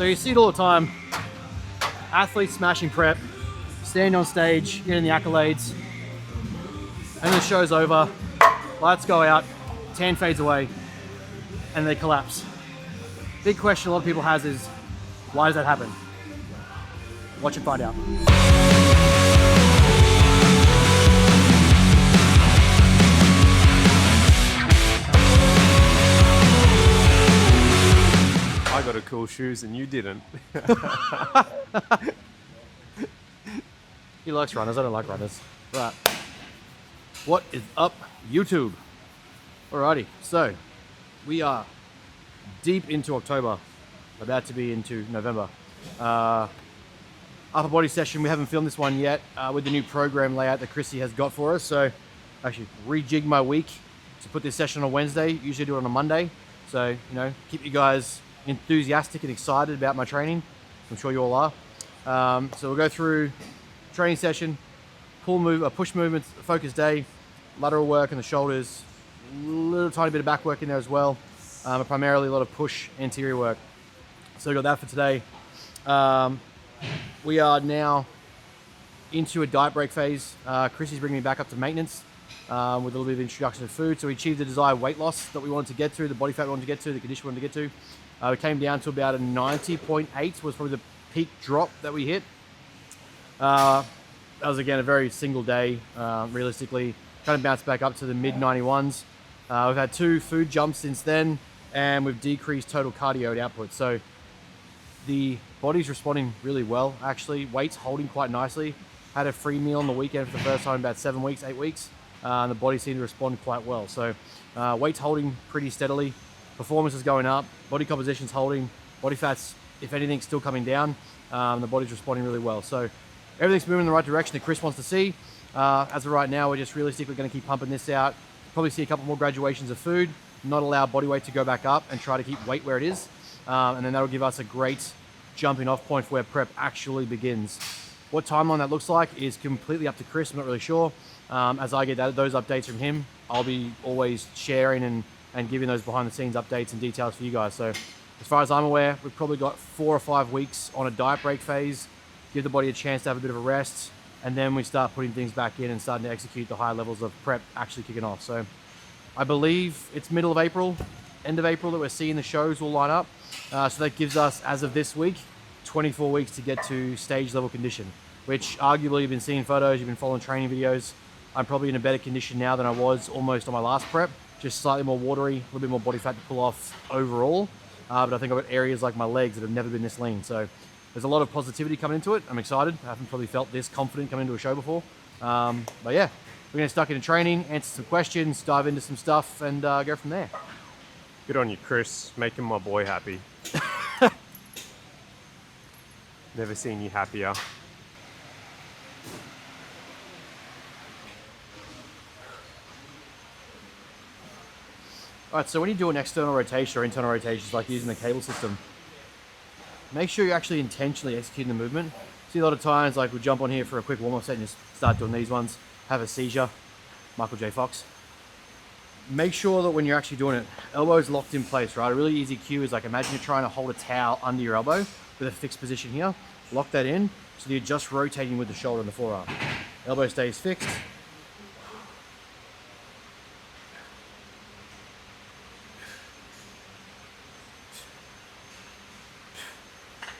So you see it all the time. Athletes smashing prep, stand on stage, getting the accolades, and the show's over, lights go out, tan fades away, and they collapse. Big question a lot of people has is, why does that happen? Watch and find out. I got a cool shoes and you didn't. He likes runners, I don't like runners. Right. What is up, YouTube? Alrighty, so we are deep into October, about to be into November. Upper body session, we haven't filmed this one yet with the new program layout that Chrissy has got for us. So I actually rejigged my week to put this session on Wednesday. Usually do it on a Monday. So, keep you guys enthusiastic and excited about my training. I'm sure you all are. So we'll go through training session, push movements, focus day, lateral work on the shoulders, a little tiny bit of back work in there as well, but primarily a lot of push anterior work. So we got that for today. We are now into a diet break phase. Chrissy's bringing me back up to maintenance with a little bit of introduction to food. So we achieved the desired weight loss that we wanted to get to, the body fat we wanted to get to, the condition we wanted to get to. We came down to about a 90.8 was probably the peak drop that we hit. That was again a very single day, realistically. Kind of bounced back up to the mid 91s. We've had 2 food jumps since then, and we've decreased total cardio output. So the body's responding really well, actually. Weight's holding quite nicely. Had a free meal on the weekend for the first time in about 7 weeks, 8 weeks. And the body seemed to respond quite well. So weight's holding pretty steadily. Performance is going up. Body composition's holding. Body fat's, if anything, still coming down. The body's responding really well. So everything's moving in the right direction that Chris wants to see. As of right now, we're just realistically going to keep pumping this out. Probably see a couple more graduations of food, not allow body weight to go back up, and try to keep weight where it is. And then that'll give us a great jumping off point for where prep actually begins. What timeline that looks like is completely up to Chris. I'm not really sure. As I get those updates from him, I'll be always sharing and giving those behind the scenes updates and details for you guys. So as far as I'm aware, we've probably got 4 or 5 weeks on a diet break phase, give the body a chance to have a bit of a rest, and then we start putting things back in and starting to execute the high levels of prep actually kicking off. So I believe it's middle of April, end of April that we're seeing the shows will line up. So that gives us, as of this week, 24 weeks to get to stage level condition, which arguably you've been seeing photos, you've been following training videos. I'm probably in a better condition now than I was almost on my last prep, just slightly more watery, a little bit more body fat to pull off overall. But I think I've got areas like my legs that have never been this lean. So there's a lot of positivity coming into it. I'm excited. I haven't probably felt this confident coming into a show before. But yeah, we're going to stuck into training, answer some questions, dive into some stuff, and go from there. Good on you, Chris. Making my boy happy. Never seen you happier. All right, so when you do an external rotation or internal rotations, like using the cable system, make sure you're actually intentionally executing the movement. See a lot of times, like we'll jump on here for a quick warm-up set and just start doing these ones, have a seizure, Michael J. Fox. Make sure that when you're actually doing it, elbow's locked in place, right? A really easy cue is like, imagine you're trying to hold a towel under your elbow with a fixed position here. Lock that in, so that you're just rotating with the shoulder and the forearm. Elbow stays fixed.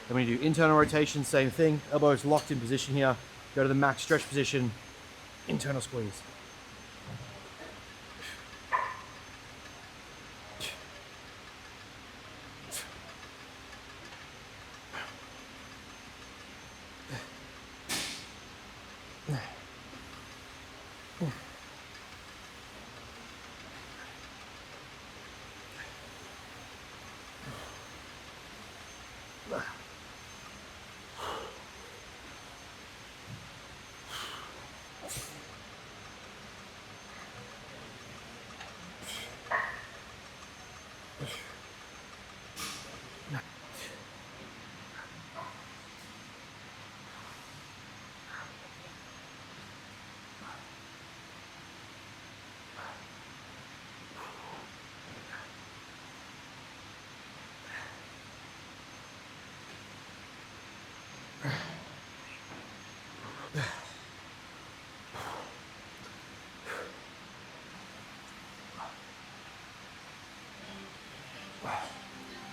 Then when you do internal rotation, same thing. Elbow is locked in position here. Go to the max stretch position, internal squeeze.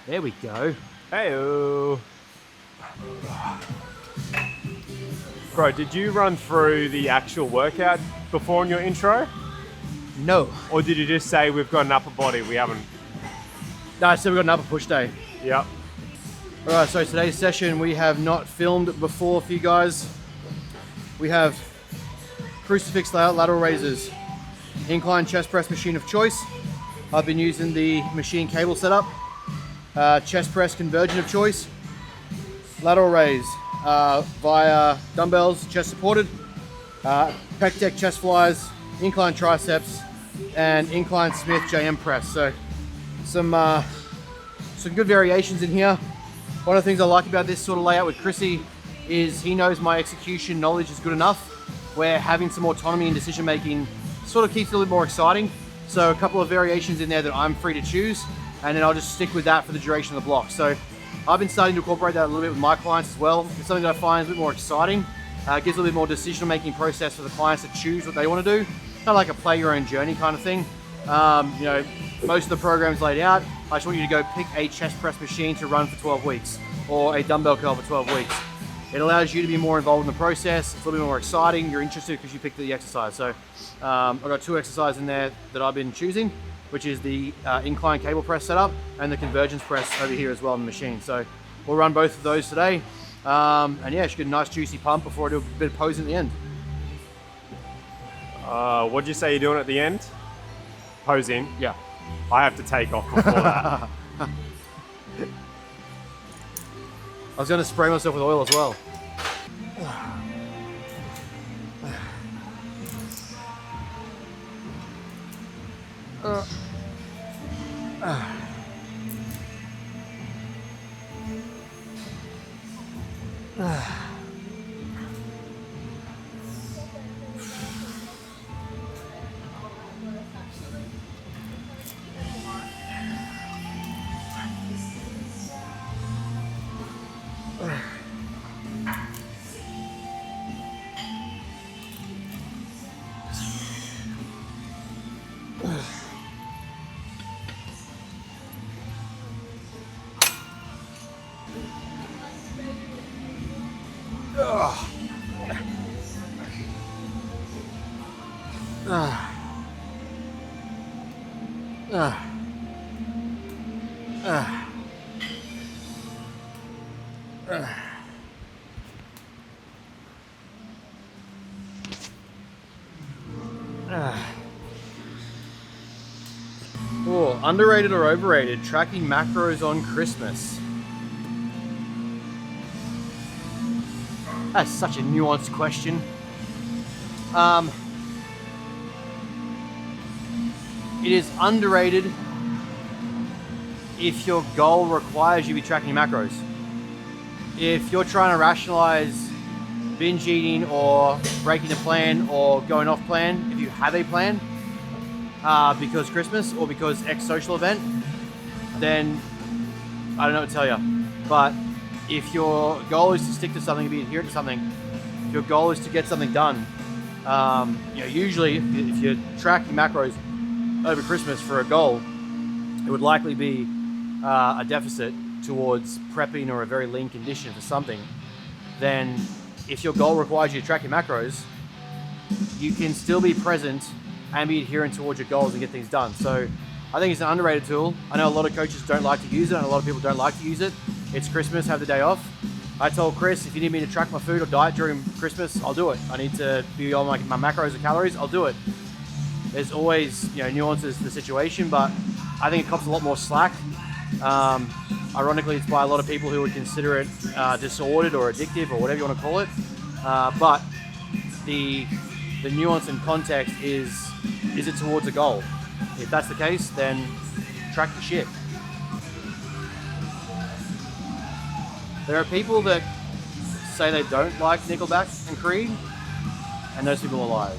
There we go. Hey-o. Bro, did you run through the actual workout before in your intro? No. Or did you just say we've got an upper body? We haven't. No, I said we got an upper push day. Yep. All right, so today's session we have not filmed before for you guys. We have crucifix layout lateral raises, incline chest press machine of choice. I've been using the machine cable setup. Chest press convergent of choice. Lateral raise via dumbbells, chest supported. Pec deck chest flies, incline triceps, and incline Smith JM press. So some good variations in here. One of the things I like about this sort of layout with Chrissy is he knows my execution knowledge is good enough where having some autonomy in decision making sort of keeps it a little more exciting. So a couple of variations in there that I'm free to choose, and then I'll just stick with that for the duration of the block. So I've been starting to incorporate that a little bit with my clients as well. It's something that I find is a bit more exciting. Gives a little bit more decision making process for the clients to choose what they want to do. Kind of like a play your own journey kind of thing. You know, most of the program's laid out. I just want you to go pick a chest press machine to run for 12 weeks or a dumbbell curl for 12 weeks. It allows you to be more involved in the process. It's a little bit more exciting. You're interested because you picked the exercise. So I've got 2 exercises in there that I've been choosing, which is the incline cable press setup and the convergence press over here as well in the machine. So we'll run both of those today. And yeah, should get a nice juicy pump before I do a bit of posing at the end. What'd you say you're doing at the end? Posing? Yeah. I have to take off before that. I was going to spray myself with oil as well. Oh, underrated or overrated? Tracking macros on Christmas. That's such a nuanced question. It is underrated if your goal requires you to be tracking macros. If you're trying to rationalize binge eating or breaking a plan or going off plan, if you have a plan because Christmas or because X social event, then I don't know what to tell you. But if your goal is to stick to something, be adherent to something, if your goal is to get something done, you know, usually if you're tracking macros over Christmas for a goal, it would likely be a deficit towards prepping or a very lean condition for something. Then if your goal requires you to track your macros, you can still be present and be adherent towards your goals and get things done. So I think it's an underrated tool. I know a lot of coaches don't like to use it and a lot of people don't like to use it. It's Christmas, have the day off. I told Chris, if you need me to track my food or diet during Christmas, I'll do it. I need to be on my macros or calories, I'll do it. There's always, you know, nuances to the situation, but I think it cops a lot more slack. Ironically, it's by a lot of people who would consider it disordered or addictive or whatever you want to call it. But the nuance and context is it towards a goal? If that's the case, then track your shit. There are people that say they don't like Nickelback and Creed, and those people are liars.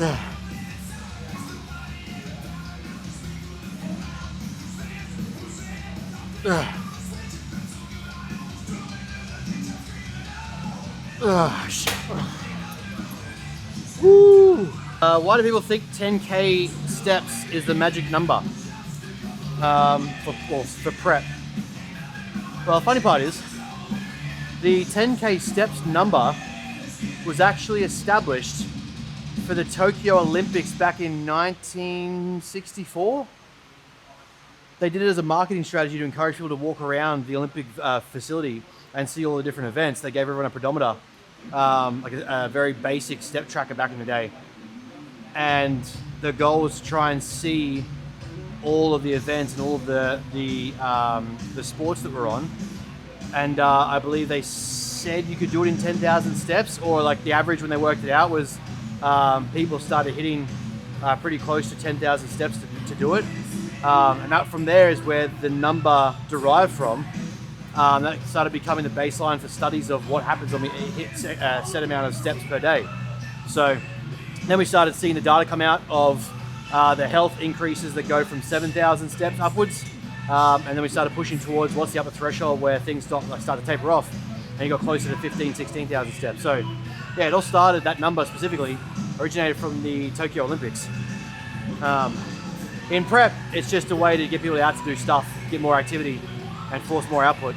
Shit. Woo. Why do people think 10K steps is the magic number for prep? Well, the funny part is, the 10K steps number was actually established for the Tokyo Olympics back in 1964. They did it as a marketing strategy to encourage people to walk around the Olympic facility and see all the different events. They gave everyone a pedometer, like a very basic step tracker back in the day. And the goal was to try and see all of the events and all of the sports that were on. And I believe they said you could do it in 10,000 steps, or like the average when they worked it out was people started hitting pretty close to 10,000 steps to do it. And that from there is where the number derived from. That started becoming the baseline for studies of what happens when we hit a set amount of steps per day. So then we started seeing the data come out of the health increases that go from 7,000 steps upwards. And then we started pushing towards what's the upper threshold where things start to taper off. And you got closer to 15, 16,000 steps. So yeah, it all started, that number specifically, originated from the Tokyo Olympics. In prep, it's just a way to get people out to do stuff, get more activity, and force more output.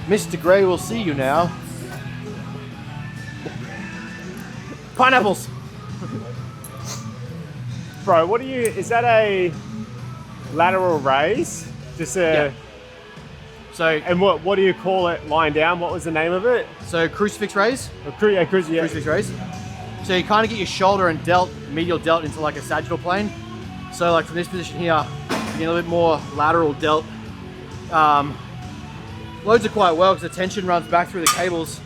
Mr. Gray will see you now. Pineapples. Bro, what do you, is that a lateral raise? Just a, Yeah. So, and what do you call it lying down? What was the name of it? so crucifix raise. Crucifix Raise. So you kind of get your shoulder and medial delt into like a sagittal plane. So like from this position here, you get a little bit more lateral delt. Loads it quite well because the tension runs back through the cables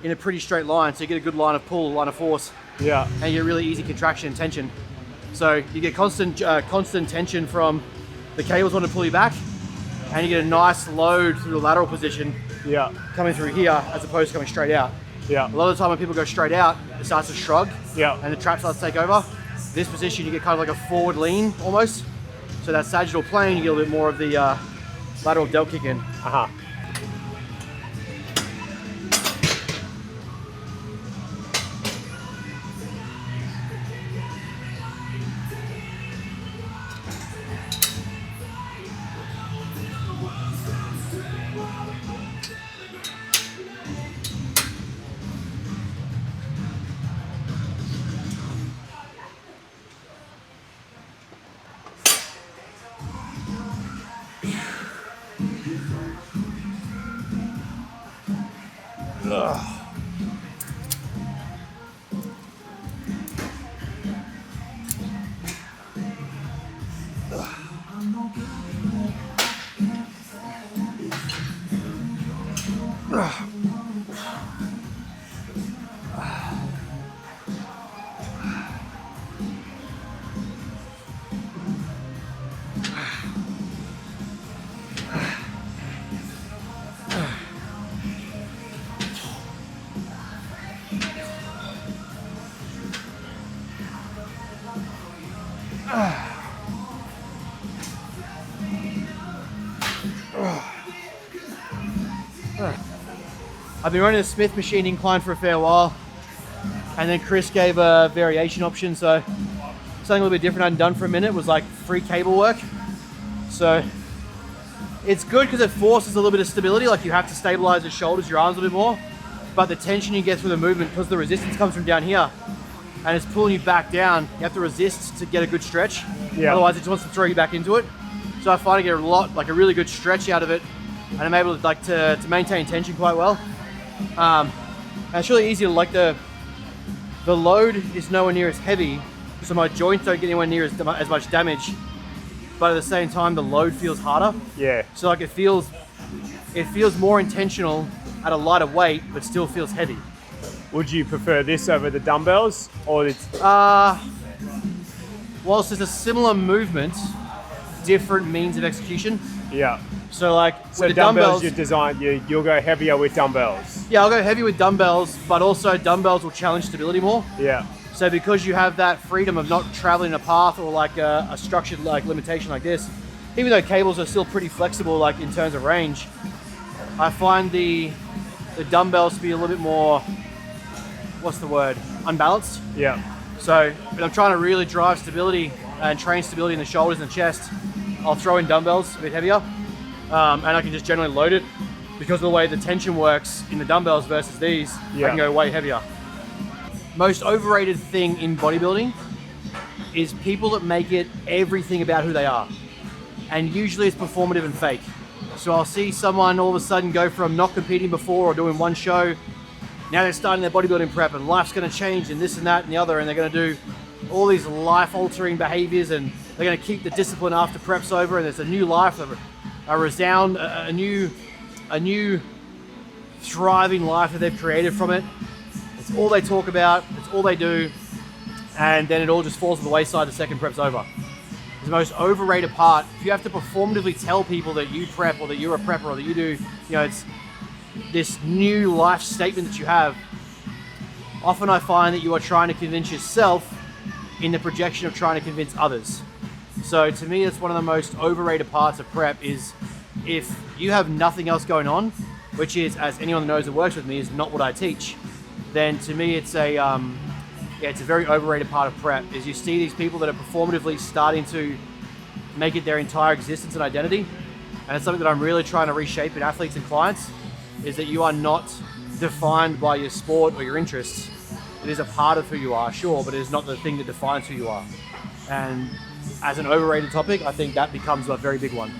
in a pretty straight line. So you get a good line of pull, line of force. Yeah. And you get really easy contraction and tension. So you get constant tension from the cables wanting to pull you back, and you get a nice load through the lateral position. Yeah. Coming through here as opposed to coming straight out. Yeah. A lot of the time when people go straight out, it starts to shrug. Yeah. And the trap starts to take over. This position, you get kind of like a forward lean almost. So that sagittal plane, you get a little bit more of the lateral delt kick in. Uh-huh. I've been running the Smith machine incline for a fair while, and then Chris gave a variation option, so something a little bit different I hadn't done for a minute was like free cable work. So it's good because it forces a little bit of stability, like you have to stabilize the shoulders, your arms a bit more, but the tension you get through the movement, because the resistance comes from down here, and it's pulling you back down, you have to resist to get a good stretch. Yeah. Otherwise, it just wants to throw you back into it. So I find I get a really good stretch out of it, and I'm able to maintain tension quite well. And it's really easy to the load is nowhere near as heavy, so my joints don't get anywhere near as much damage. But at the same time, the load feels harder. Yeah. So like it feels more intentional at a lighter weight, but still feels heavy. Would you prefer this over the dumbbells, or it's... Whilst it's a similar movement, different means of execution. Yeah. So like So with the dumbbells, you'll go heavier with dumbbells. yeah, I'll go heavy with dumbbells, but also dumbbells will challenge stability more. Yeah. So because you have that freedom of not traveling a path or like a structured like limitation like this, even though cables are still pretty flexible like in terms of range, I find the dumbbells to be a little bit more, what's the word, unbalanced. Yeah. So when I'm trying to really drive stability and train stability in the shoulders and the chest, I'll throw in dumbbells a bit heavier, and I can just generally load it because of the way the tension works in the dumbbells versus these. Yeah. I can go way heavier. Most overrated thing in bodybuilding is people that make it everything about who they are, and usually it's performative and fake. So I'll see someone all of a sudden go from not competing before or doing one show, now they're starting their bodybuilding prep and life's going to change and this and that and the other, and they're going to do all these life-altering behaviors, and they're going to keep the discipline after prep's over, and there's a new life, a new thriving life that they've created from it. It's all they talk about, it's all they do, and then it all just falls to the wayside the second prep's over. It's the most overrated part. If you have to performatively tell people that you prep or that you're a prepper or that you do, it's this new life statement that you have, often I find that you are trying to convince yourself in the projection of trying to convince others. So to me, it's one of the most overrated parts of prep is if you have nothing else going on, which is, as anyone that knows that works with me, is not what I teach, then to me it's it's a very overrated part of prep, is you see these people that are performatively starting to make it their entire existence and identity. And it's something that I'm really trying to reshape in athletes and clients, is that you are not defined by your sport or your interests. It is a part of who you are, sure, but it is not the thing that defines who you are. And as an overrated topic, I think that becomes a very big one.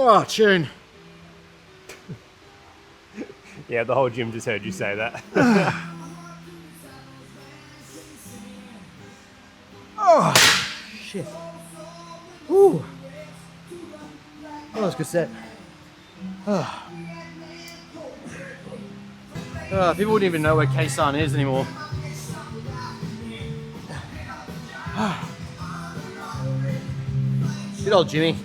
Oh, tune. Yeah, the whole gym just heard you say that. Oh, shit. Ooh. Oh, that was a good set. Oh. People wouldn't even know where Kaysan is anymore. Good old Jimmy.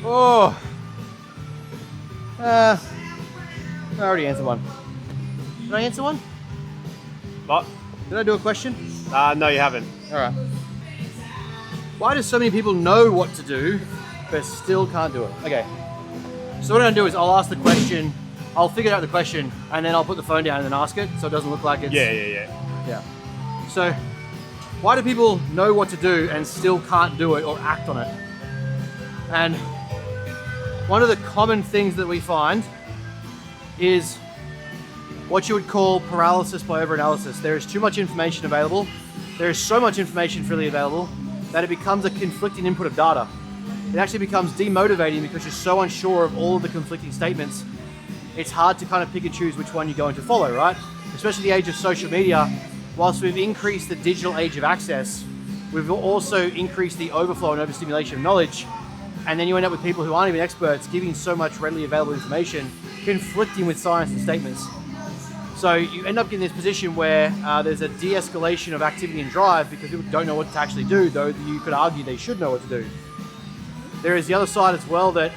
Oh. I already answered one. Did I answer one? What? Did I do a question? No, you haven't. All right. Why do so many people know what to do, but still can't do it? Okay. So what I'm gonna do is I'll ask the question, I'll figure out the question, and then I'll put the phone down and then ask it, so it doesn't look like it's... Yeah. So, why do people know what to do and still can't do it or act on it? And one of the common things that we find is what you would call paralysis by overanalysis. There is too much information available. There is so much information freely available that it becomes a conflicting input of data. It actually becomes demotivating because you're so unsure of all of the conflicting statements. It's hard to kind of pick and choose which one you're going to follow, right? Especially the age of social media. Whilst we've increased the digital age of access, we've also increased the overflow and overstimulation of knowledge. And then you end up with people who aren't even experts giving so much readily available information, conflicting with science and statements. So you end up in this position where there's a de-escalation of activity and drive because people don't know what to actually do, though you could argue they should know what to do. there is the other side as well, that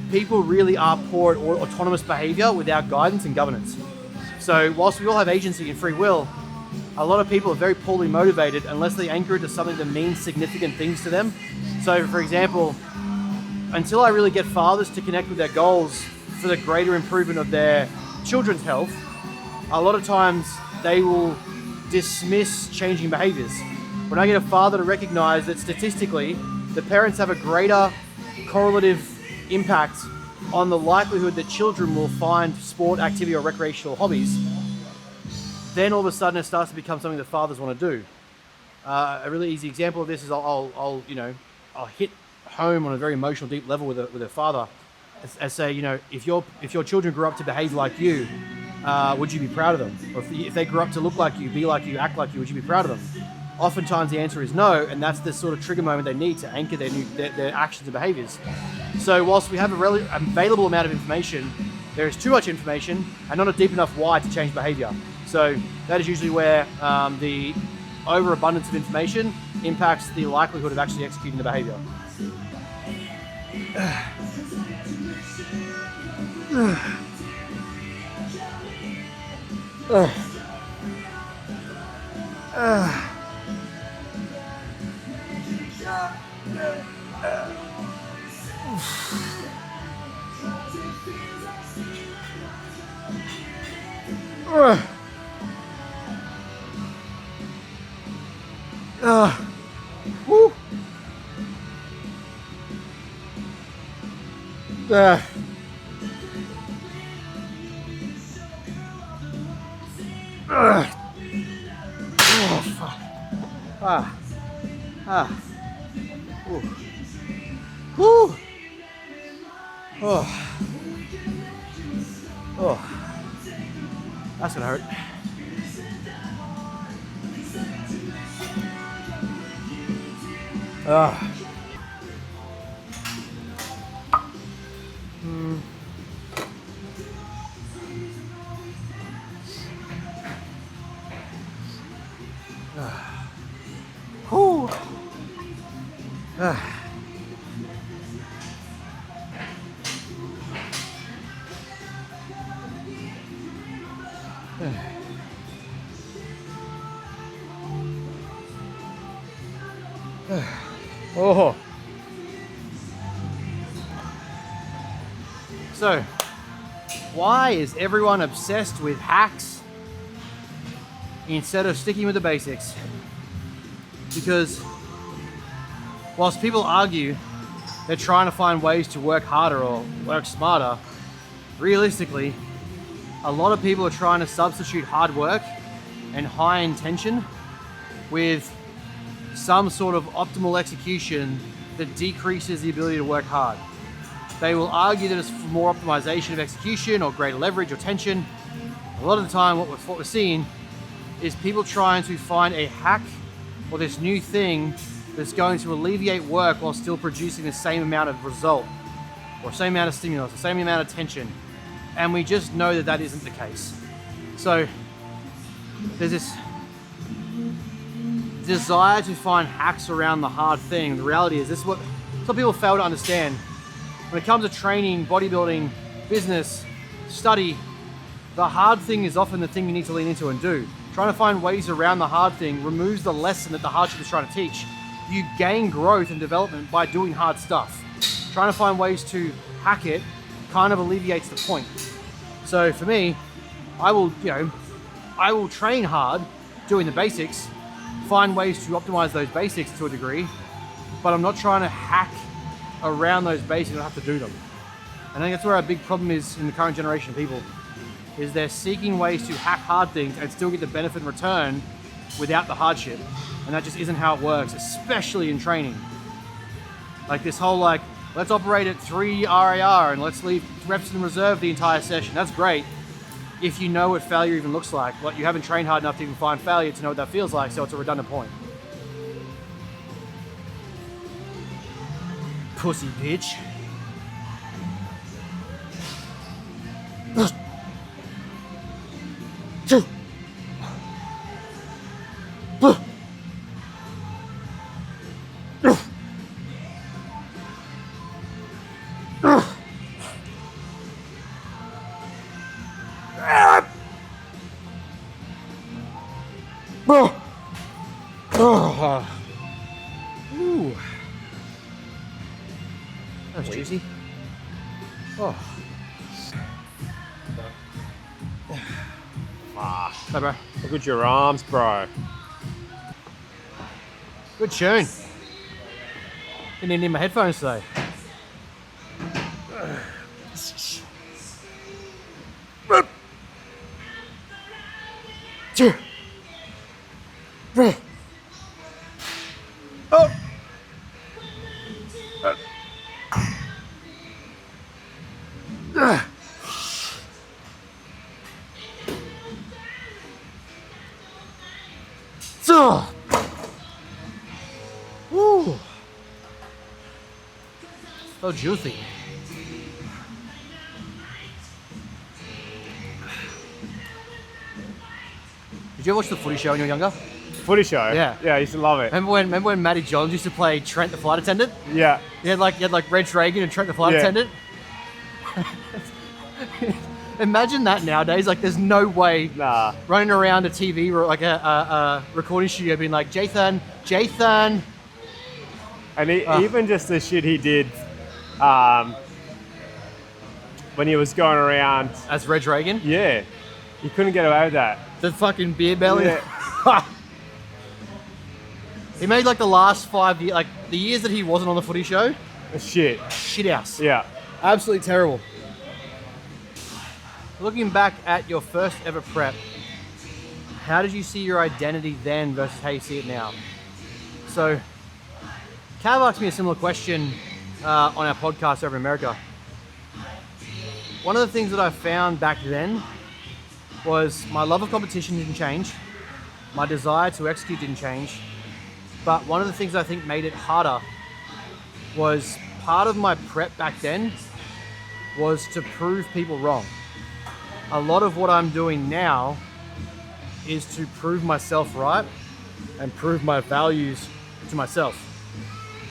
people really are poor at autonomous behavior without guidance and governance. So whilst we all have agency and free will, a lot of people are very poorly motivated unless they anchor it to something that means significant things to them. So for example, until I really get fathers to connect with their goals for the greater improvement of their children's health, a lot of times they will dismiss changing behaviors. When I get a father to recognize that statistically, the parents have a greater correlative impact on the likelihood that children will find sport, activity, or recreational hobbies, then all of a sudden it starts to become something that fathers want to do. A really easy example of this is I'll hit home on a very emotional, deep level with a father, as say, if your children grew up to behave like you, would you be proud of them? Or if they grew up to look like you, be like you, act like you, would you be proud of them? Oftentimes the answer is no, and that's the sort of trigger moment they need to anchor their actions and behaviors. So whilst we have a available amount of information, there is too much information and not a deep enough why to change behavior. So that is usually where the overabundance of information impacts the likelihood of actually executing the behavior. Woo. Oh, fuck. Ooh. Woo. Oh. That's gonna hurt. Whew. Oh. So, why is everyone obsessed with hacks instead of sticking with the basics? Because whilst people argue they're trying to find ways to work harder or work smarter, realistically, a lot of people are trying to substitute hard work and high intention with some sort of optimal execution that decreases the ability to work hard. They will argue that it's for more optimization of execution or greater leverage or tension. A lot of the time what we're seeing is people trying to find a hack or this new thing that's going to alleviate work while still producing the same amount of result or same amount of stimulus, the same amount of tension. And we just know that that isn't the case. So there's this desire to find hacks around the hard thing. The reality is, this is what some people fail to understand. When it comes to training, bodybuilding, business, study, the hard thing is often the thing you need to lean into and do. Trying to find ways around the hard thing removes the lesson that the hardship is trying to teach. You gain growth and development by doing hard stuff. Trying to find ways to hack it kind of alleviates the point. So for me, I will train hard doing the basics, find ways to optimize those basics to a degree, but I'm not trying to hack around those basics. I have to do them. And I think that's where our big problem is in the current generation of people, is they're seeking ways to hack hard things and still get the benefit and return without the hardship. And that just isn't how it works, especially in training. Like this whole let's operate at 3 RAR and let's leave reps in reserve the entire session. That's great if you know what failure even looks like. But you haven't trained hard enough to even find failure to know what that feels like, so it's a redundant point. Pussy bitch. Oh. Oh. Ooh. That was juicy. Oh. Hi, bro. Look at your arms, bro. Good tune. Didn't even need my headphones today. Oh. Woo. So juicy. Did you ever watch the Footy Show when you were younger? Footy show? Yeah. Yeah, I used to love it. Remember when Matty Johns used to play Trent the flight attendant? Yeah. You had like Reg Reagan and Trent the flight Yeah. attendant. Imagine that nowadays. Like, there's no way Nah. running around a TV or like a recording studio being like, Jathan. And even just the shit he did when he was going around. As Reg Reagan, Yeah. He couldn't get away with that. the fucking beer belly. Yeah. He made like the last 5 years, like the years that he wasn't on the Footy Show, Shit. shit house. Yeah. Absolutely terrible. Looking back at your first ever prep, how did you see your identity then versus how you see it now? So, Cav asked me a similar question on our podcast over in America. One of the things that I found back then was my love of competition didn't change. My desire to execute didn't change. But one of the things I think made it harder was part of my prep back then was to prove people wrong. A lot of what I'm doing now is to prove myself right and prove my values to myself.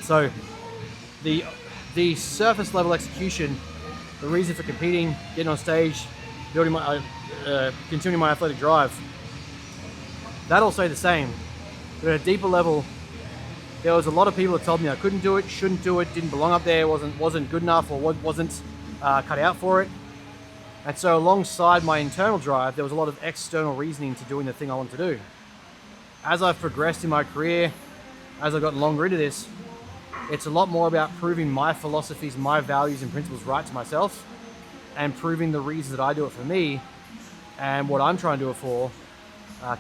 So the surface level execution, the reason for competing, getting on stage, building my, continuing my athletic drive, that'll stay the same. But at a deeper level, there was a lot of people that told me I couldn't do it, shouldn't do it, didn't belong up there, wasn't good enough, or wasn't cut out for it. And so alongside my internal drive, there was a lot of external reasoning to doing the thing I wanted to do. As I've progressed in my career, as I've gotten longer into this, it's a lot more about proving my philosophies, my values and principles right to myself, and proving the reasons that I do it for me and what I'm trying to do it for,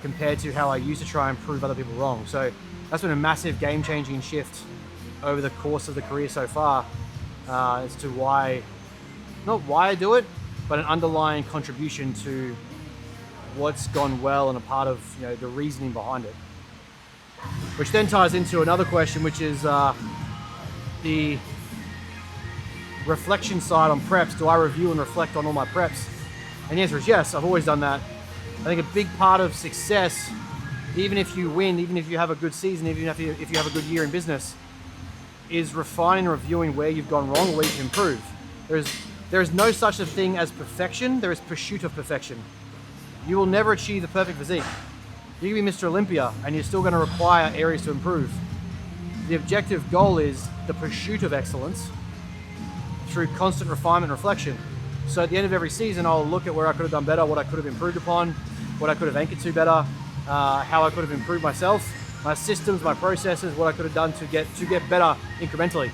compared to how I used to try and prove other people wrong. So that's been a massive game-changing shift over the course of the career so far, as to why, not why I do it, but an underlying contribution to what's gone well and a part of, you know, the reasoning behind it. Which then ties into another question, which is the reflection side on preps. Do I review and reflect on all my preps? And the answer is yes, I've always done that. I think a big part of success, even if you win, even if you have a good season, even if you have a good year in business, is refining and reviewing where you've gone wrong or where you can improve. There is no such a thing as perfection, there is pursuit of perfection. You will never achieve the perfect physique. You can be Mr. Olympia and you're still going to require areas to improve. The objective goal is the pursuit of excellence through constant refinement and reflection. So at the end of every season, I'll look at where I could have done better, what I could have improved upon, what I could have anchored to better, how I could have improved myself, my systems, my processes, what I could have done to get better incrementally.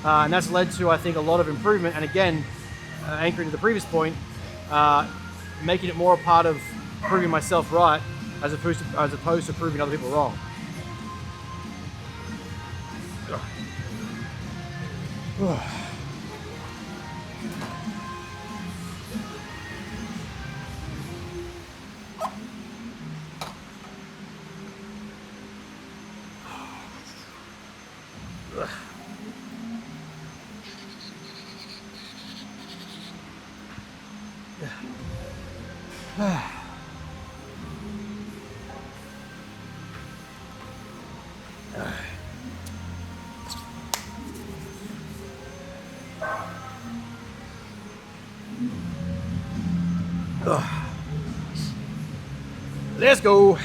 And that's led to, I think, a lot of improvement. And again, anchoring to the previous point, making it more a part of proving myself right as opposed to proving other people wrong. Let's go.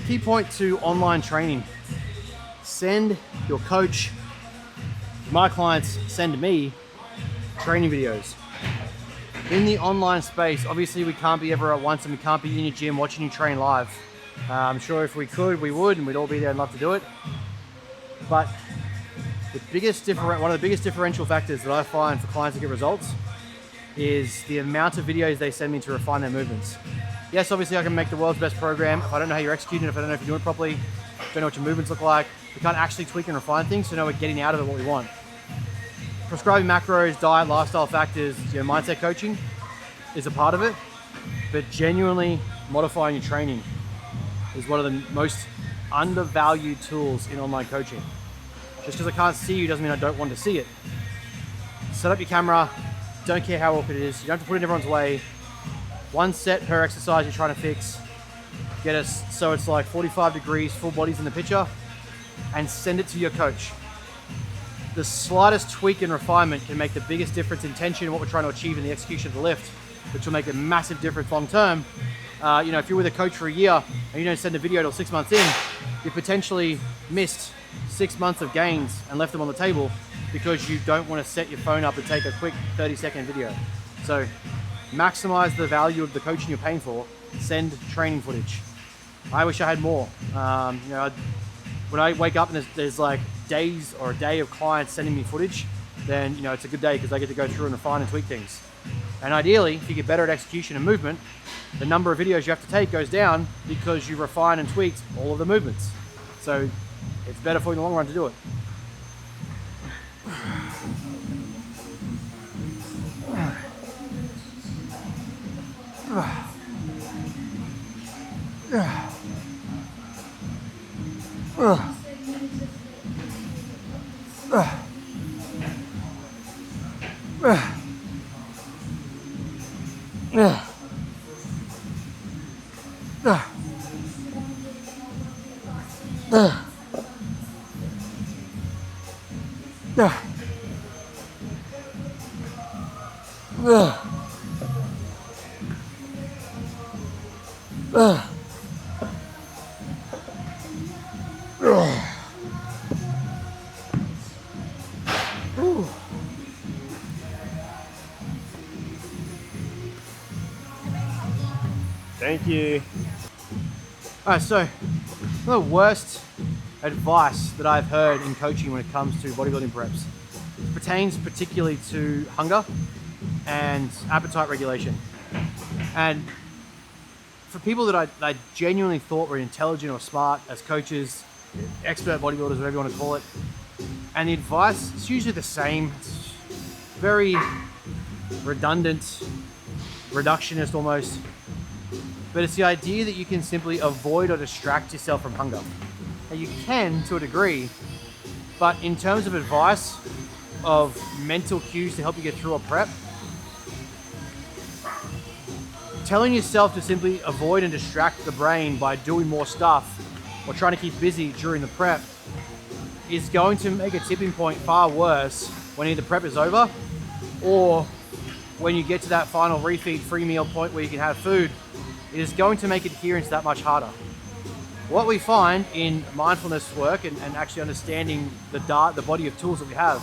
Key point to online training: send your coach, my clients send me training videos. In the online space, obviously we can't be ever at once, and we can't be in your gym watching you train live. I'm sure if we could, we would, and we'd all be there and love to do it. But one of the biggest differential factors that I find for clients to get results is the amount of videos they send me to refine their movements. Yes, obviously I can make the world's best program. If I don't know how you're executing, if I don't know if you're doing it properly, don't know what your movements look like, we can't actually tweak and refine things to know we're getting out of it what we want. Prescribing macros, diet, lifestyle factors, mindset coaching is a part of it, but genuinely modifying your training is one of the most undervalued tools in online coaching. Just because I can't see you doesn't mean I don't want to see it. Set up your camera, don't care how awkward it is, you don't have to put it in everyone's way. One set per exercise you're trying to fix, get us so it's like 45 degrees, full body's in the picture, and send it to your coach. The slightest tweak and refinement can make the biggest difference in tension and what we're trying to achieve in the execution of the lift, which will make a massive difference long term. If you're with a coach for a year and you don't send a video till 6 months in, you potentially missed 6 months of gains and left them on the table because you don't want to set your phone up and take a quick 30-second video. So maximize the value of the coaching you're paying for. Send training footage. I wish I had more. When I wake up and there's like days or a day of clients sending me footage, then it's a good day because I get to go through and refine and tweak things. And ideally, if you get better at execution and movement, the number of videos you have to take goes down because you refine and tweaked all of the movements. So it's better for you in the long run to do it. Thank you. All right, so the worst advice that I've heard in coaching when it comes to bodybuilding preps pertains particularly to hunger and appetite regulation. And for people that I genuinely thought were intelligent or smart as coaches, expert bodybuilders, whatever you want to call it, and the advice is usually the same. It's very redundant, reductionist almost. But it's the idea that you can simply avoid or distract yourself from hunger. Now you can to a degree, but in terms of advice of mental cues to help you get through a prep, telling yourself to simply avoid and distract the brain by doing more stuff or trying to keep busy during the prep is going to make a tipping point far worse when either prep is over or when you get to that final refeed free meal point where you can have food. It is going to make adherence that much harder. What we find in mindfulness work and actually understanding the body of tools that we have,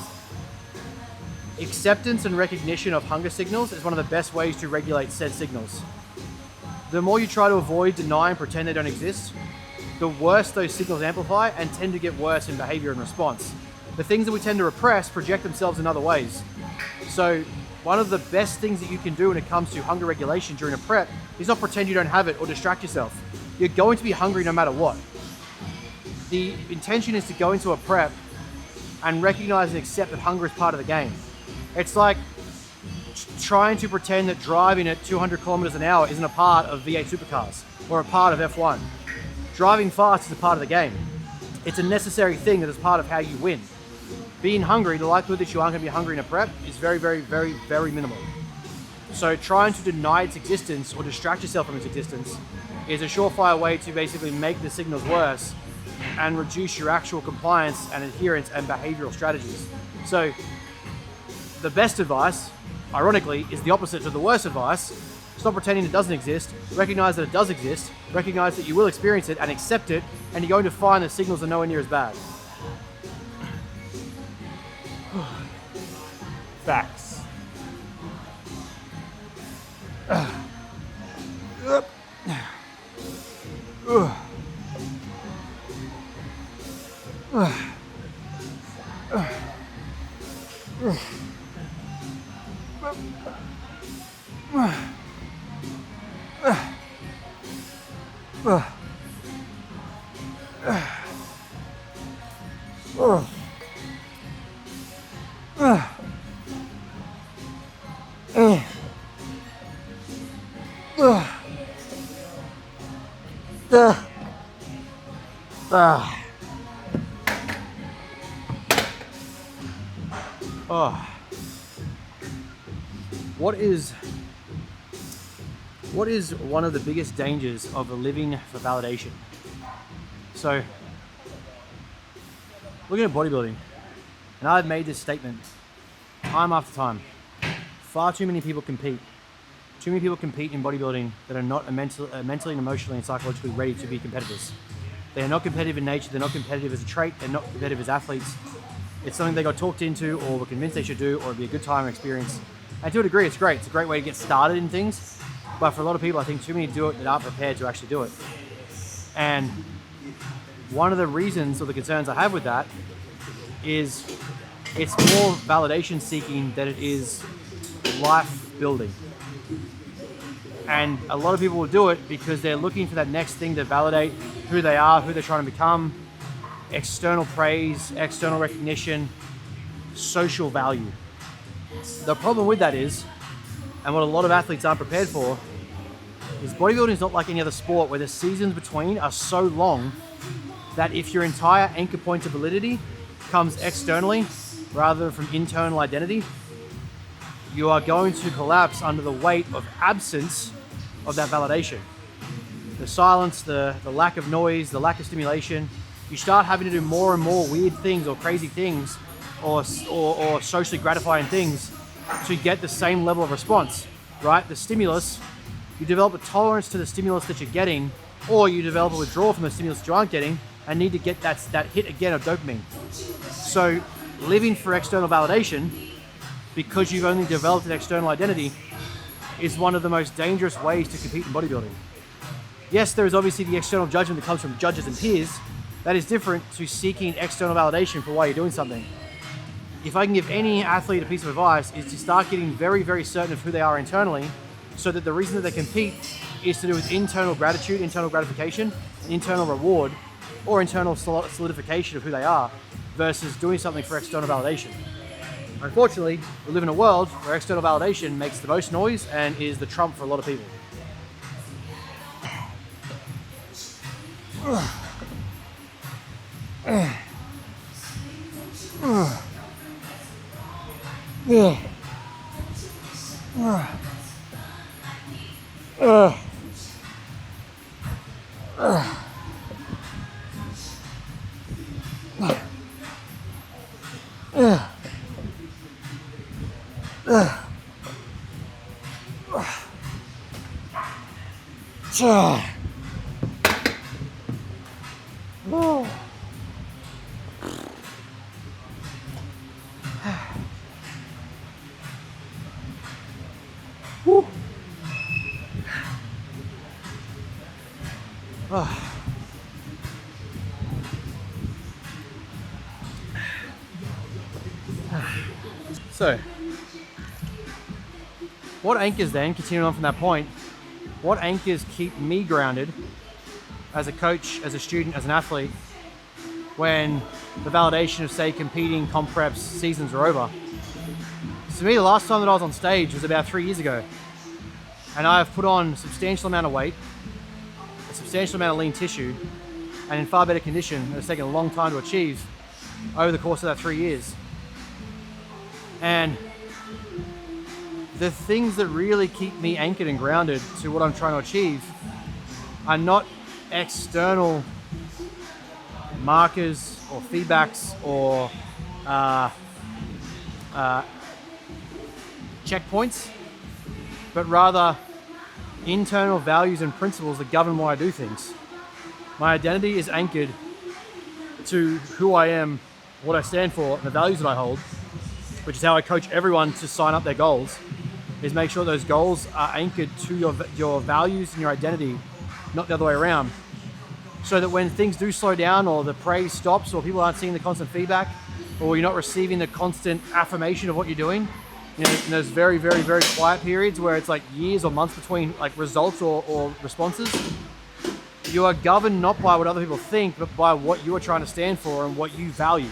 acceptance and recognition of hunger signals is one of the best ways to regulate said signals. The more you try to avoid, deny, and pretend they don't exist, the worse those signals amplify and tend to get worse in behavior and response. The things that we tend to repress project themselves in other ways. So one of the best things that you can do when it comes to hunger regulation during a prep is not pretend you don't have it or distract yourself. You're going to be hungry no matter what. The intention is to go into a prep and recognize and accept that hunger is part of the game. It's like trying to pretend that driving at 200 kilometers an hour isn't a part of V8 supercars or a part of F1. Driving fast is a part of the game. It's a necessary thing that is part of how you win. being hungry, the likelihood that you aren't going to be hungry in a prep is very, very, very, very minimal. So trying to deny its existence or distract yourself from its existence is a surefire way to basically make the signals worse and reduce your actual compliance and adherence and behavioral strategies. So the best advice, ironically, is the opposite to the worst advice. Stop pretending it doesn't exist, recognize that it does exist, recognize that you will experience it and accept it, and you're going to find that signals are nowhere near as bad. Facts. What is one of the biggest dangers of living for validation? So, looking at bodybuilding, and I've made this statement time after time. Far too many people compete. Too many people compete in bodybuilding that are not mentally and emotionally and psychologically ready to be competitors. They are not competitive in nature, they're not competitive as a trait, they're not competitive as athletes. It's something they got talked into or were convinced they should do, or it'd be a good time or experience. And to a degree, it's great. It's a great way to get started in things. But for a lot of people, I think too many do it that aren't prepared to actually do it. And one of the reasons or the concerns I have with that is it's more validation seeking than it is life building. And a lot of people will do it because they're looking for that next thing to validate who they are, who they're trying to become, external praise, external recognition, social value. The problem with that is, and what a lot of athletes aren't prepared for, is bodybuilding is not like any other sport where the seasons between are so long that if your entire anchor point of validity comes externally rather than from internal identity, you are going to collapse under the weight of absence of that validation. The silence, the lack of noise, the lack of stimulation. You start having to do more and more weird things or crazy things or socially gratifying things to get the same level of response, right? The stimulus, you develop a tolerance to the stimulus that you're getting, or you develop a withdrawal from the stimulus that you aren't getting and need to get that hit again of dopamine. So living for external validation because you've only developed an external identity is one of the most dangerous ways to compete in bodybuilding. Yes, there is obviously the external judgment that comes from judges and peers. That is different to seeking external validation for why you're doing something. If I can give any athlete a piece of advice, is to start getting very, very certain of who they are internally, so that the reason that they compete is to do with internal gratitude, internal gratification, internal reward, or internal solidification of who they are, versus doing something for external validation. Unfortunately, we live in a world where external validation makes the most noise and is the trump for a lot of people. So, what anchors then, continuing on from that point, what anchors keep me grounded as a coach, as a student, as an athlete, when the validation of, say, competing, comp preps, seasons are over? To me, the last time that I was on stage was about 3 years ago. And I have put on a substantial amount of weight, a substantial amount of lean tissue, and in far better condition, and it's taken a long time to achieve. over the course of that 3 years. And the things that really keep me anchored and grounded to what I'm trying to achieve are not external markers or feedbacks or checkpoints, but rather internal values and principles that govern why I do things. My identity is anchored to who I am, what I stand for, and the values that I hold, which is how I coach everyone to sign up their goals, is make sure those goals are anchored to your values and your identity, not the other way around. So that when things do slow down or the praise stops or people aren't seeing the constant feedback or you're not receiving the constant affirmation of what you're doing, in those very, very, very quiet periods where it's like years or months between like results or responses, you are governed not by what other people think, but by what you are trying to stand for and what you value.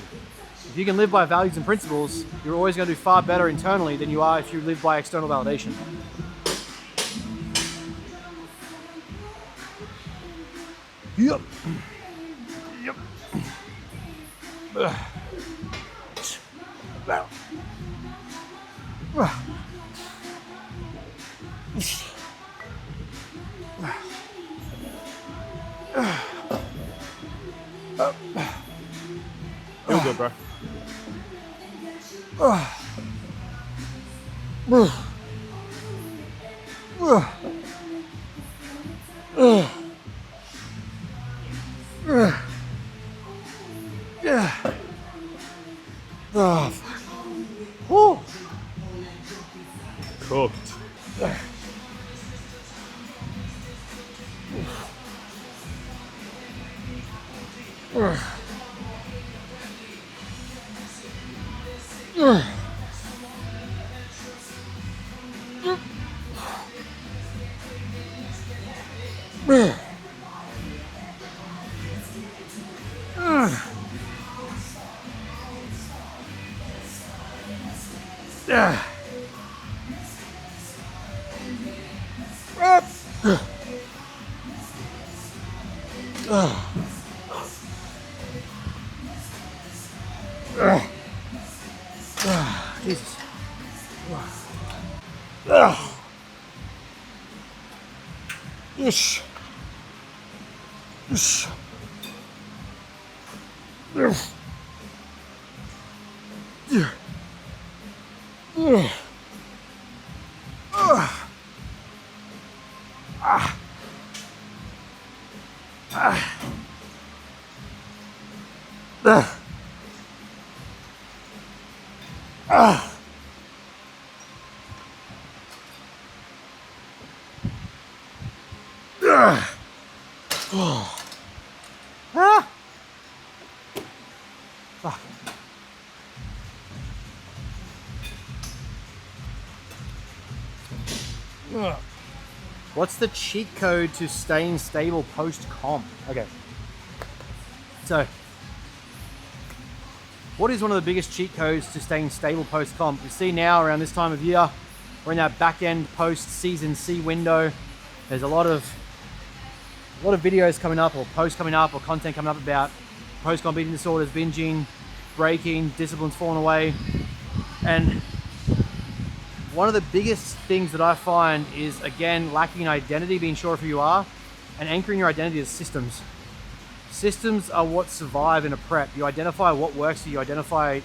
If you can live by values and principles, you're always going to do far better internally than you are if you live by external validation. Yep. Yep. Feel good, bro. Yeah. Oh, fuck. Woo. Cooked. Jesus. Yes. Yes. Fuck. What's the cheat code to staying stable post-comp? Okay. So, what is one of the biggest cheat codes to staying stable post-comp? You see now around this time of year, we're in that back-end post-season C window. There's a lot of videos coming up or posts coming up or content coming up about post-comp eating disorders, binging, breaking, disciplines falling away. And one of the biggest things that I find is, again, lacking identity, being sure of who you are, and anchoring your identity as systems. Systems are what survive in a prep. You identify what works for you, identify,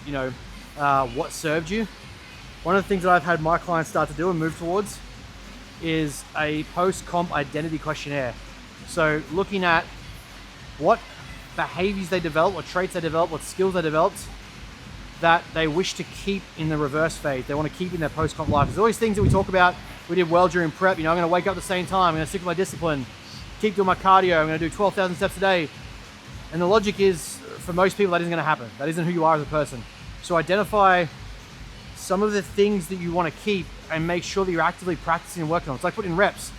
what served you. One of the things that I've had my clients start to do and move towards is a post-comp identity questionnaire. So looking at what behaviors they develop, what traits they develop, what skills they developed that they wish to keep in the reverse phase. They want to keep in their post-comp life. There's always things that we talk about. We did well during prep. I'm going to wake up at the same time. I'm going to stick with my discipline, keep doing my cardio. I'm going to do 12,000 steps a day. And the logic is, for most people, that isn't going to happen. That isn't who you are as a person. So identify some of the things that you want to keep and make sure that you're actively practicing and working on. It's like putting in reps.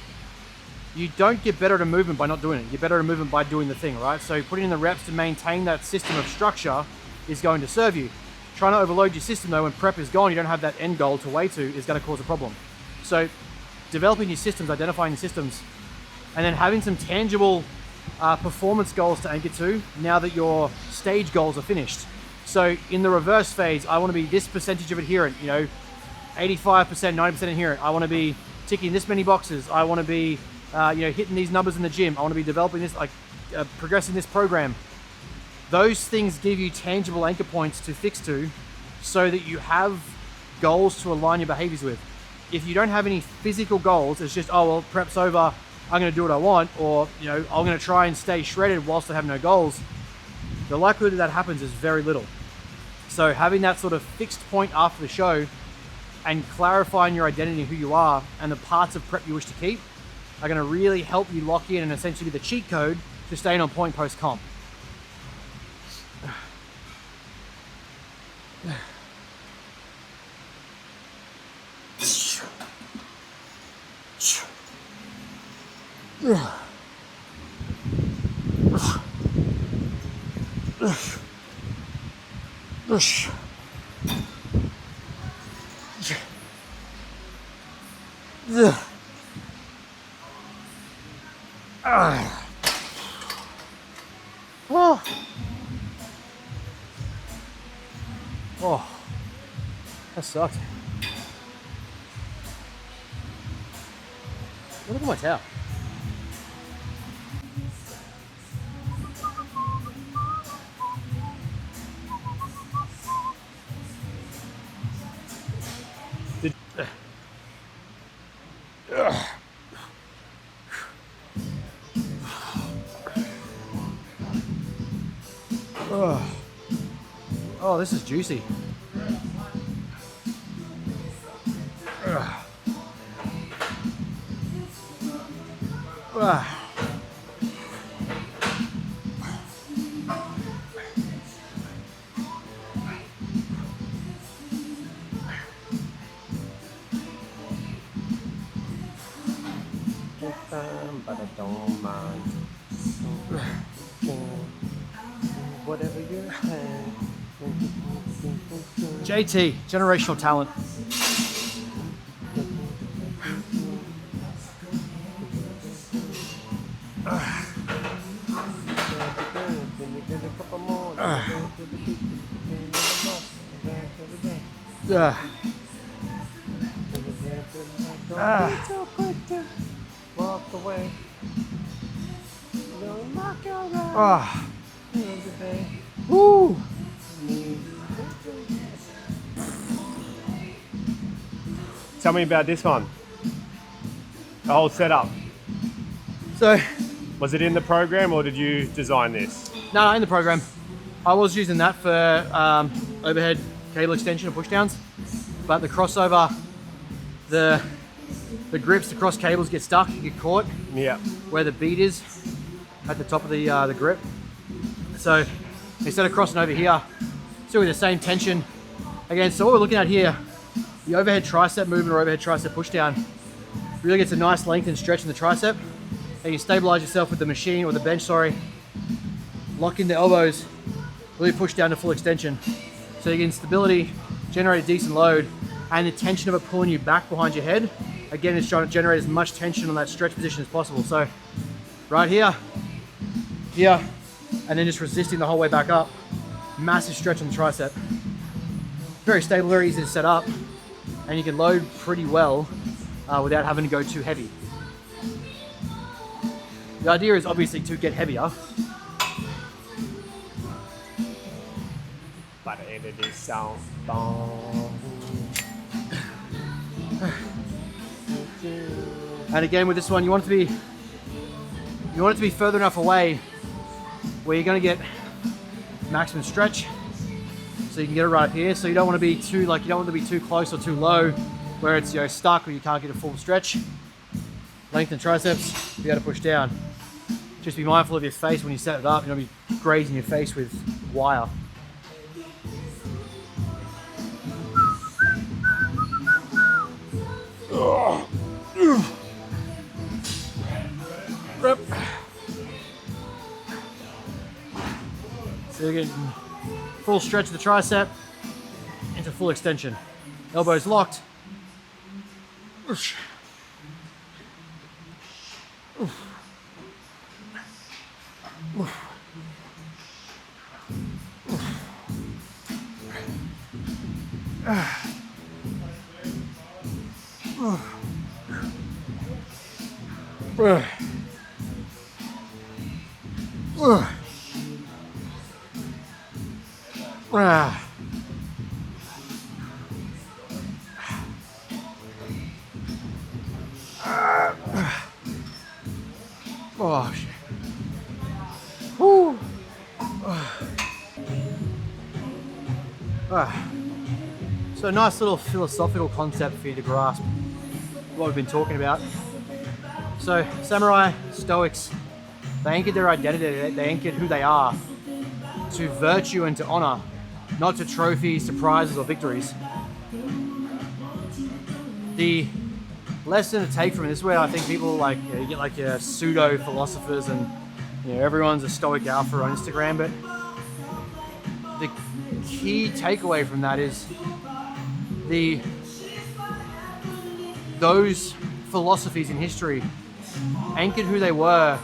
You don't get better at a movement by not doing it. You get better at a movement by doing the thing, right? So putting in the reps to maintain that system of structure is going to serve you. Trying to overload your system though, when prep is gone, you don't have that end goal to weigh to, is going to cause a problem. So developing your systems, identifying your systems, and then having some tangible performance goals to anchor to now that your stage goals are finished. So in the reverse phase, I want to be this percentage of adherent, 85%, 90% adherent. I want to be ticking this many boxes. I want to be, hitting these numbers in the gym. I want to be developing this, progressing this program. Those things give you tangible anchor points to fix to so that you have goals to align your behaviors with. If you don't have any physical goals, it's just, oh, well, prep's over, I'm going to do what I want, or, I'm going to try and stay shredded whilst I have no goals, the likelihood that happens is very little. So having that sort of fixed point after the show and clarifying your identity and who you are and the parts of prep you wish to keep are going to really help you lock in and essentially be the cheat code to staying on point post-comp. Oh, that sucked. Look at my towel. Oh, this is juicy. But I don't mind. Whatever you have. JT, generational talent. Walk away. Woo! Tell me about this one. The whole setup. So, was it in the program or did you design this? no, in the program. I was using that for overhead cable extension and pushdowns, but the crossover, the grips, the cross cables get stuck, you get caught. Yeah. Where the bead is at the top of the grip. So instead of crossing over here, still with the same tension. Again, so what we're looking at here, the overhead tricep movement or overhead tricep pushdown really gets a nice length and stretch in the tricep. And you stabilize yourself with the machine or the bench, lock in the elbows, really push down to full extension. So you get stability, generate a decent load, and the tension of it pulling you back behind your head. Again, it's trying to generate as much tension on that stretch position as possible. So right here, and then just resisting the whole way back up. Massive stretch on the tricep. Very stable, very easy to set up, and you can load pretty well without having to go too heavy. The idea is obviously to get heavier. By the end of this sound. And again, with this one, you want it to be further enough away where you're going to get maximum stretch, so you can get it right up here. So you don't want to be too close or too low where it's stuck or you can't get a full stretch. Lengthen triceps, you got to push down. Just be mindful of your face when you set it up. You don't be grazing your face with wire. So you're getting full stretch of the tricep into full extension. Elbows locked. Oh shit. Woo. So a nice little philosophical concept for you to grasp what we've been talking about. So samurai, stoics, they anchored their identity, they anchored who they are to virtue and to honor, not to trophies, to prizes or victories. The lesson to take from it, this is where I think people like, you get like your pseudo philosophers and everyone's a stoic alpha on Instagram, but the key takeaway from that is those philosophies in history anchored who they were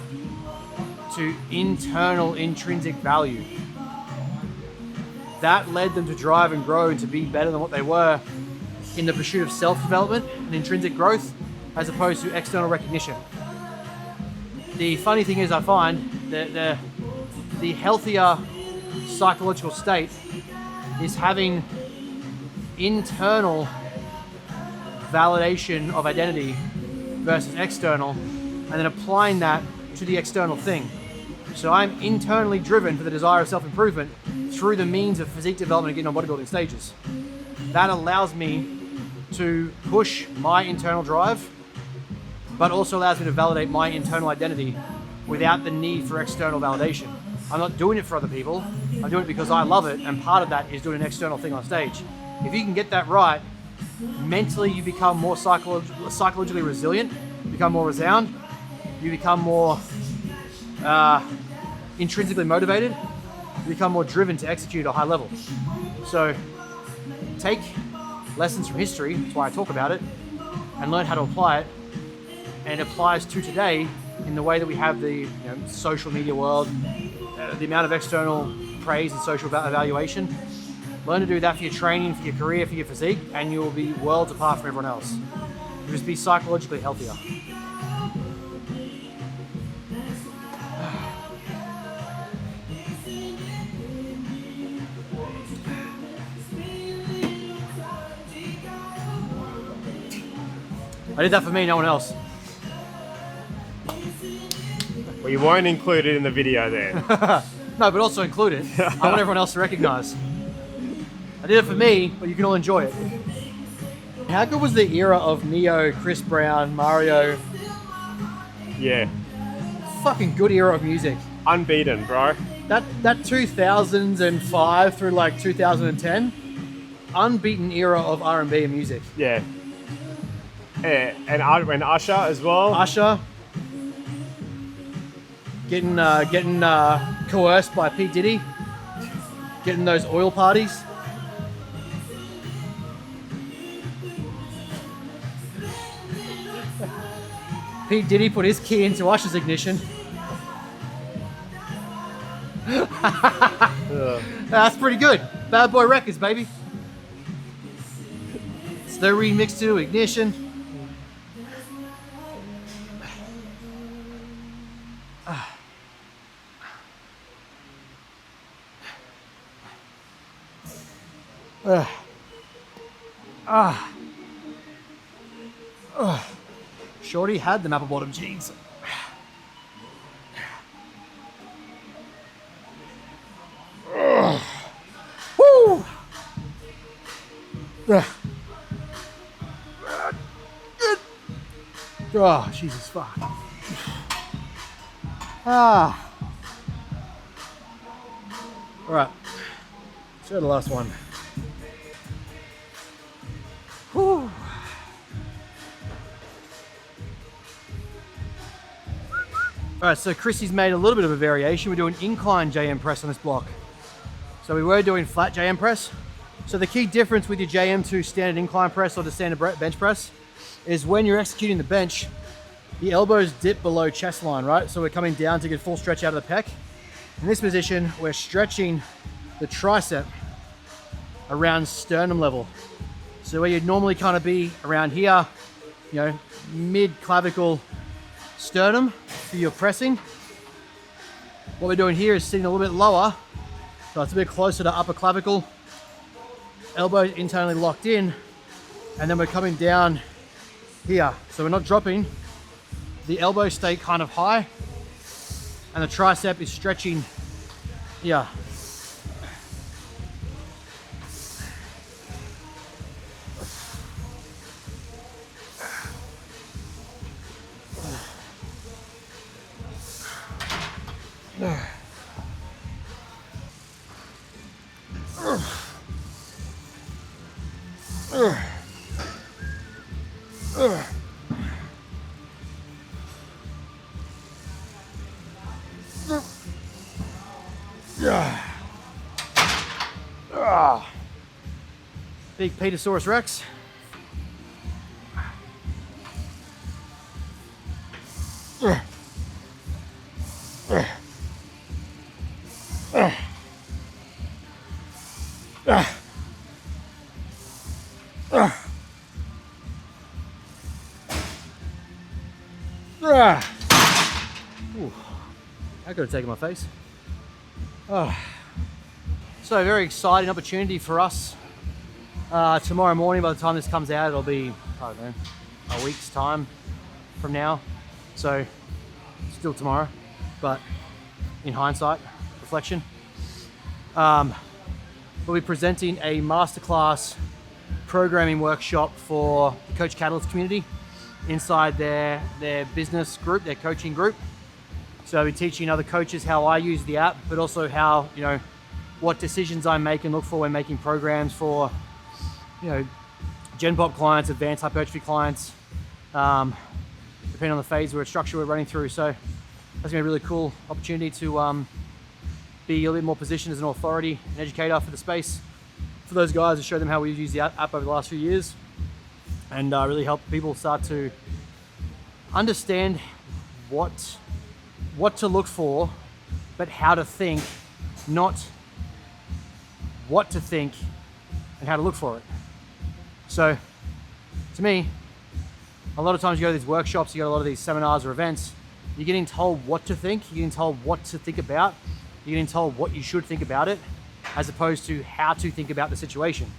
to internal intrinsic value. That led them to drive and grow and to be better than what they were in the pursuit of self-development and intrinsic growth as opposed to external recognition. The funny thing is, I find that the healthier psychological state is having internal validation of identity versus external, and then applying that to the external thing. So I'm internally driven for the desire of self-improvement through the means of physique development and getting on bodybuilding stages. That allows me to push my internal drive, but also allows me to validate my internal identity without the need for external validation. I'm not doing it for other people, I'm doing it because I love it, and part of that is doing an external thing on stage. If you can get that right, mentally you become more psychologically resilient, you become more resound, you become more intrinsically motivated, you become more driven to execute at a high level. So take lessons from history, that's why I talk about it, and learn how to apply it. And it applies to today in the way that we have the social media world, the amount of external praise and social evaluation. Learn to do that for your training, for your career, for your physique, and you will be worlds apart from everyone else. You'll just be psychologically healthier. I did that for me, no one else. Well, you won't include it in the video then. No, but also include it. I want everyone else to recognize. I did it for me, but you can all enjoy it. How good was the era of Neo, Chris Brown, Mario? Yeah. Fucking good era of music. Unbeaten, bro. That 2005 through like 2010, unbeaten era of R&B and music. Yeah. Yeah, and Usher as well. Usher getting coerced by P. Diddy, getting those oil parties. P. Diddy put his key into Usher's ignition. That's pretty good. Bad Boy Records, baby. It's the remix to Ignition. Shorty had them apple bottom jeans. Woo! Oh, Jesus fuck. All right, let's go to the last one. Whew. All right, so Chrissy's made a little bit of a variation. We're doing incline JM press on this block. So we were doing flat JM press. So the key difference with your JM to standard incline press or to standard bench press is when you're executing the bench, the elbows dip below chest line, right? So we're coming down to get full stretch out of the pec. In this position, we're stretching the tricep around sternum level. So where you'd normally kind of be around here, you know, mid clavicle sternum for your pressing. What we're doing here is sitting a little bit lower, so it's a bit closer to upper clavicle. Elbows internally locked in, and then we're coming down here. So we're not dropping. The elbows stay kind of high, and the tricep is stretching here. Big Petasaurus Rex. Ooh, I could have taken my face. So very exciting opportunity for us. Tomorrow morning, by the time this comes out, it'll be, I don't know, a week's time from now. So still tomorrow, but in hindsight, reflection. We'll be presenting a masterclass programming workshop for the Coach Catalyst community inside their business group, their coaching group. So I'll be teaching other coaches how I use the app, but also how, you know, what decisions I make and look for when making programs for, you know, Gen Pop clients, advanced hypertrophy clients, depending on the phase or structure we're running through. So that's gonna be a really cool opportunity to be a little bit more positioned as an authority and educator for the space for those guys, to show them how we've used the app over the last few years, and really help people start to understand what to look for, but how to think, not what to think and how to look for it. So to me, a lot of times you go to these workshops, you go to a lot of these seminars or events, you're getting told what to think, you're getting told what to think about, you're getting told what you should think about it, as opposed to how to think about the situation.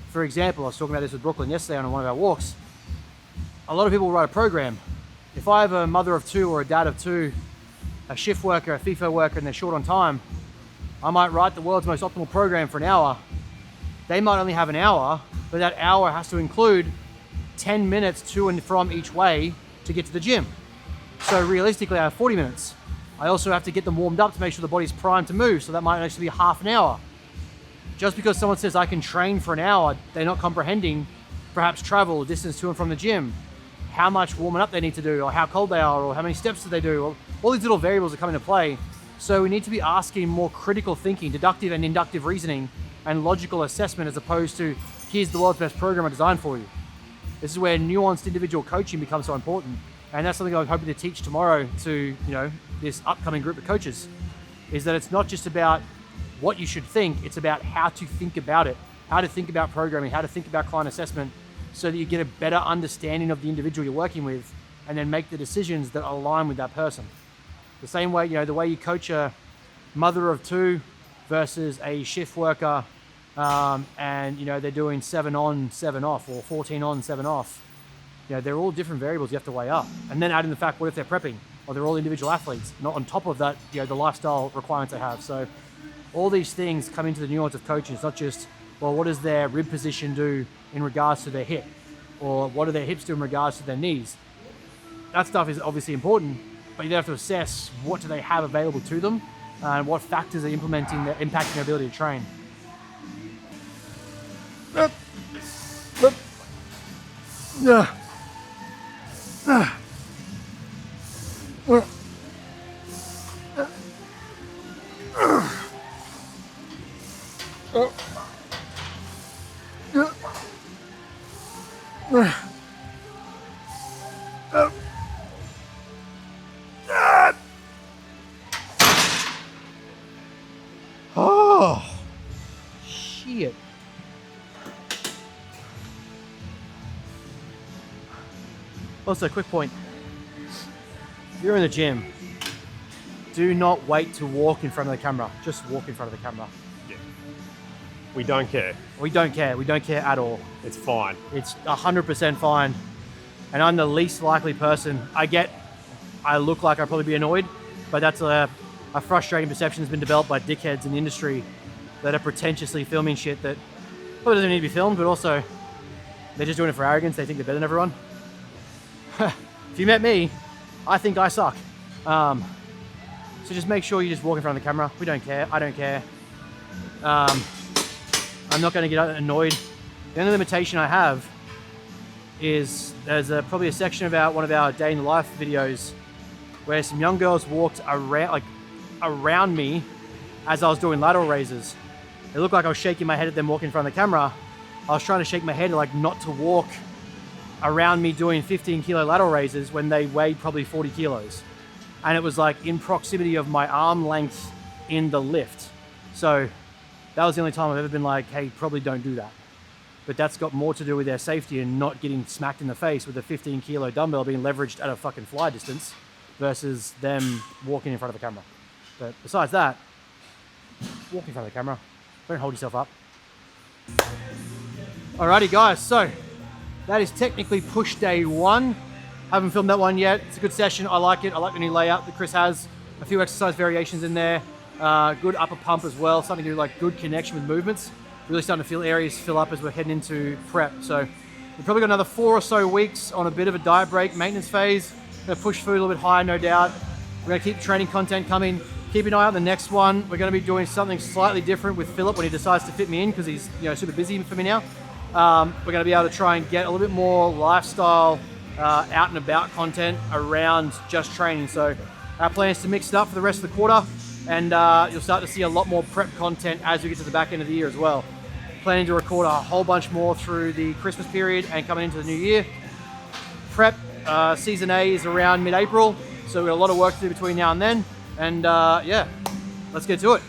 For example, I was talking about this with Brooklyn yesterday on one of our walks. A lot of people write a program. If I have a mother of two or a dad of two, a shift worker, a FIFO worker, and they're short on time, I might write the world's most optimal program for an hour. They might only have an hour, but that hour has to include 10 minutes to and from each way to get to the gym. So realistically, I have 40 minutes. I also have to get them warmed up to make sure the body's primed to move, so that might actually be half an hour. Just because someone says I can train for an hour, they're not comprehending perhaps travel, distance to and from the gym, how much warming up they need to do, or how cold they are, or how many steps do they do, or all these little variables that come into play. So we need to be asking more critical thinking, deductive and inductive reasoning, and logical assessment, as opposed to, here's the world's best program I designed for you. This is where nuanced individual coaching becomes so important. And that's something I'm hoping to teach tomorrow to, you know, this upcoming group of coaches, is that it's not just about what you should think, it's about how to think about it, how to think about programming, how to think about client assessment, so that you get a better understanding of the individual you're working with, and then make the decisions that align with that person. The same way, you know, the way you coach a mother of two versus a shift worker, and, you know, they're doing 7 on, 7 off, or 14 on, 7 off. You know, they're all different variables you have to weigh up. And then add in the fact, what if they're prepping? Or they're all individual athletes, not on top of that, you know, the lifestyle requirements they have. So all these things come into the nuance of coaching. It's not just, well, what does their rib position do in regards to their hip? Or what do their hips do in regards to their knees? That stuff is obviously important, but you then have to assess what do they have available to them, and what factors are impacting their ability to train. Oh, shit. Also, quick point. If you're in the gym, do not wait to walk in front of the camera. Just walk in front of the camera. Yeah. We don't care. We don't care. We don't care at all. It's fine. It's 100% fine. And I'm the least likely person. I look like I'll probably be annoyed, but that's a frustrating perception that's been developed by dickheads in the industry that are pretentiously filming shit that probably doesn't need to be filmed, but also they're just doing it for arrogance. They think they're better than everyone. If you met me, I think I suck. So just make sure you just walk in front of the camera. We don't care. I don't care. I'm not going to get annoyed. The only limitation I have is there's probably a section about one of our day in the life videos where some young girls walked around me as I was doing lateral raises. It looked like I was shaking my head at them walking in front of the camera. I was trying to shake my head like not to walk around me doing 15 kilo lateral raises when they weighed probably 40 kilos. And it was like in proximity of my arm length in the lift. So that was the only time I've ever been like, hey, probably don't do that. But that's got more to do with their safety and not getting smacked in the face with a 15 kilo dumbbell being leveraged at a fucking fly distance versus them walking in front of the camera. But besides that, walk in front of the camera. Don't hold yourself up. Alrighty guys, so that is technically push day 1. Haven't filmed that one yet. It's a good session. I like it. I like the new layout that Chris has. A few exercise variations in there. Good upper pump as well. Something to do like good connection with movements. Really starting to feel areas fill up as we're heading into prep. So we've probably got another 4 or so weeks on a bit of a diet break, maintenance phase. Gonna push food a little bit higher, no doubt. We're gonna keep training content coming. Keep an eye on the next one. We're gonna be doing something slightly different with Philip when he decides to fit me in because he's super busy for me now. We're gonna be able to try and get a little bit more lifestyle, out and about content around just training. So our plan is to mix it up for the rest of the quarter, and you'll start to see a lot more prep content as we get to the back end of the year as well. Planning to record a whole bunch more through the Christmas period and coming into the new year. Prep season A is around mid-April, so we've got a lot of work to do between now and then. And yeah, let's get to it.